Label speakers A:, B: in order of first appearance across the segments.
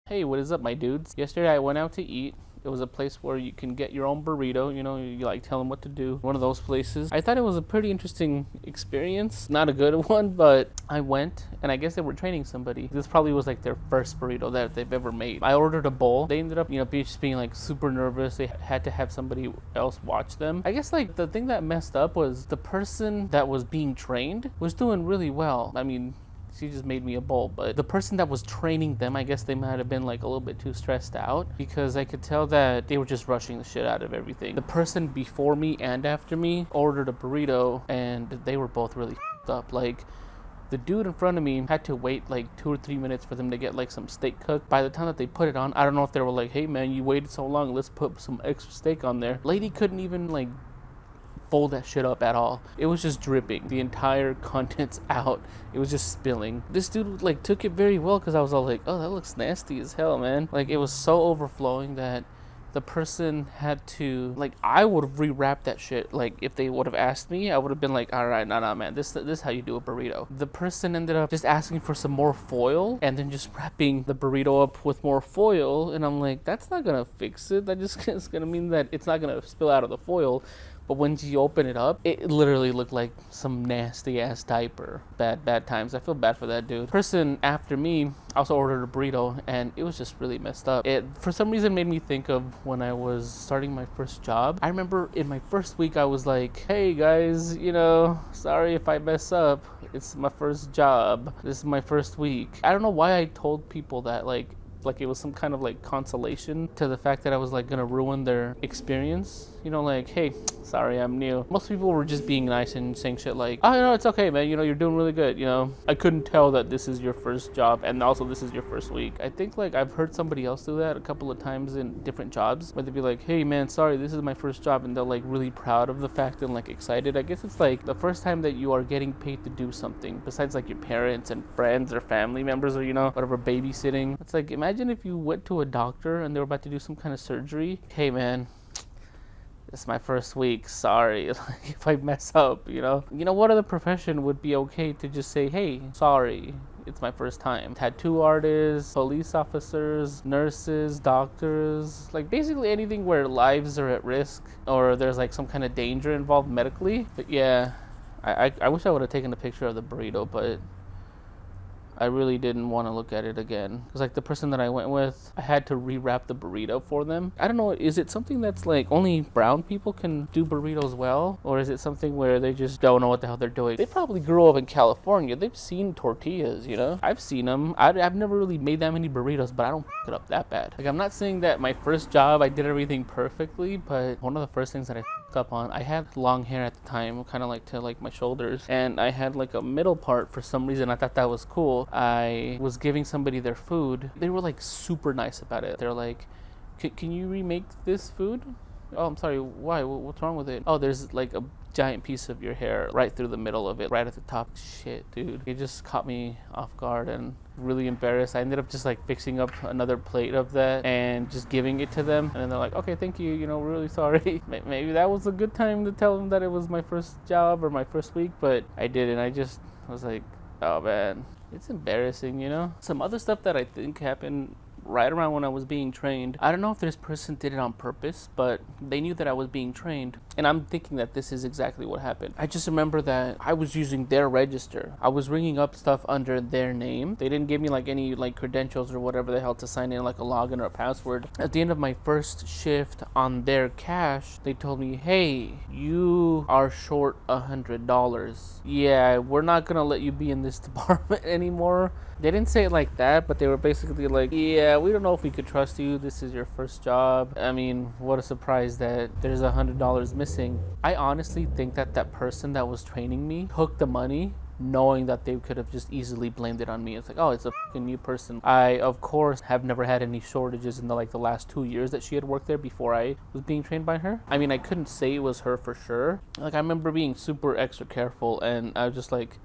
A: Hey, what is up, my dudes? Yesterday I went out to eat. It was a place where you can get your own burrito. You like tell them what to do. One of those places. I thought it was a pretty interesting experience. Not a good one, but I went and I guess they were training somebody. This probably was like their first burrito that they've ever made. I ordered a bowl. They ended up, just being like super nervous. They had to have somebody else watch them. I guess like the thing that messed up was the person that was being trained was doing really well. I mean, she just made me a bowl, but the person that was training them, I guess they might have been like a little bit too stressed out because I could tell that they were just rushing the shit out of everything. The person before me and after me ordered a burrito and they were both really f***ed up. Like, the dude in front of me had to wait like 2 or 3 minutes for them to get like some steak cooked. By the time that they put it on, I don't know if they were like, hey man, you waited so long, let's put some extra steak on there. Lady couldn't even like fold that shit up at all. It was just dripping. The entire contents out. It was just spilling. This dude like took it very well because I was all like, oh, that looks nasty as hell, man. Like, it was so overflowing that the person had to, like, I would have rewrapped that shit. Like, if they would have asked me, I would have been like, all right, nah, man, this is how you do a burrito. The person ended up just asking for some more foil and then just wrapping the burrito up with more foil, and I'm like, that's not gonna fix it. That just is gonna mean that it's not gonna spill out of the foil. But when you open it up, it literally looked like some nasty ass diaper. Bad times. I feel bad for that dude. Person after me also ordered a burrito and it was just really messed up. It, for some reason, made me think of when I was starting my first job. I remember in my first week, I was like, hey guys, sorry if I mess up. It's my first job. This is my first week. I don't know why I told people that, like it was some kind of like consolation to the fact that I was like gonna ruin their experience. Like, hey, sorry, I'm new. Most people were just being nice and saying shit like, oh, it's okay, man, you're doing really good. I couldn't tell that this is your first job and also this is your first week. I think like I've heard somebody else do that a couple of times in different jobs where they'd be like, hey man, sorry, this is my first job, and they're like really proud of the fact and like excited. I guess it's like the first time that you are getting paid to do something besides like your parents and friends or family members or whatever, babysitting. It's like, imagine if you went to a doctor and they were about to do some kind of surgery. Hey man, it's my first week, sorry, like, if I mess up, what other profession would be okay to just say, hey, sorry, it's my first time? Tattoo artists, police officers, nurses, doctors, like basically anything where lives are at risk or there's like some kind of danger involved medically. But yeah, I wish I would have taken a picture of the burrito, but I really didn't want to look at it again. Because like the person that I went with, I had to rewrap the burrito for them. I don't know, is it something that's like only brown people can do burritos well? Or is it something where they just don't know what the hell they're doing? They probably grew up in California. They've seen tortillas, I've seen them. I've never really made that many burritos, but I don't f*** it up that bad. Like, I'm not saying that my first job I did everything perfectly, but one of the first things that I up on, I had long hair at the time, kind of like to like my shoulders, and I had like a middle part for some reason. I thought that was cool. I was giving somebody their food. They were like super nice about it. They're like, can you remake this food? Oh, I'm sorry, why? What's wrong with it? Oh, there's like a giant piece of your hair right through the middle of it, right at the top. Shit, dude. It just caught me off guard and really embarrassed. I ended up just like fixing up another plate of that and just giving it to them. And then they're like, okay, thank you, we're really sorry. Maybe that was a good time to tell them that it was my first job or my first week, but I didn't. I just was like, oh man, it's embarrassing, Some other stuff that I think happened right around when I was being trained. I don't know if this person did it on purpose, but they knew that I was being trained. And I'm thinking that this is exactly what happened. I just remember that I was using their register. I was ringing up stuff under their name. They didn't give me like any like credentials or whatever the hell to sign in, like a login or a password. At the end of my first shift on their cash, they told me, hey, you are short $100. Yeah, we're not gonna let you be in this department anymore. They didn't say it like that, but they were basically like, yeah, we don't know if we could trust you. This is your first job. I mean, what a surprise that there's $100 missing. I honestly think that that person that was training me took the money knowing that they could have just easily blamed it on me. It's like, oh, it's a fucking new person. I, of course, have never had any shortages in the last 2 years that she had worked there before I was being trained by her. I mean, I couldn't say it was her for sure. Like, I remember being super extra careful, and I was just like,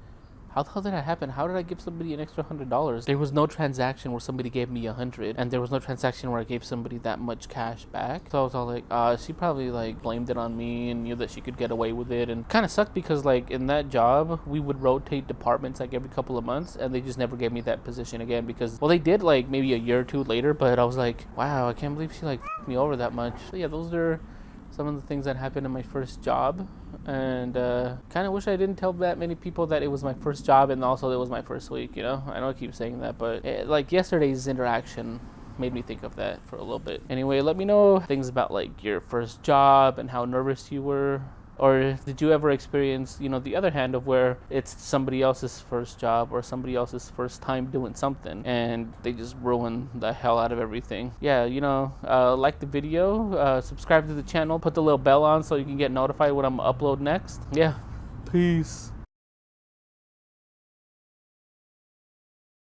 A: how the hell did that happen? How did I give somebody an extra $100? There was no transaction where somebody gave me 100, and there was no transaction where I gave somebody that much cash back. So I was all like, she probably like blamed it on me and knew that she could get away with it, and kind of sucked because like in that job we would rotate departments like every couple of months, and they just never gave me that position again because, well, they did like maybe a year or two later, but I was like, wow, I can't believe she like f***ed me over that much. So yeah, those are some of the things that happened in my first job, and kind of wish I didn't tell that many people that it was my first job and also it was my first week, you know. I know I keep saying that, but like yesterday's interaction made me think of that for a little bit. Anyway, let me know things about like your first job and how nervous you were. Or did you ever experience, you know, the other hand of where it's somebody else's first job or somebody else's first time doing something and they just ruin the hell out of everything? Yeah, you know, like the video, subscribe to the channel, put the little bell on so you can get notified when I'm upload next. Yeah, peace.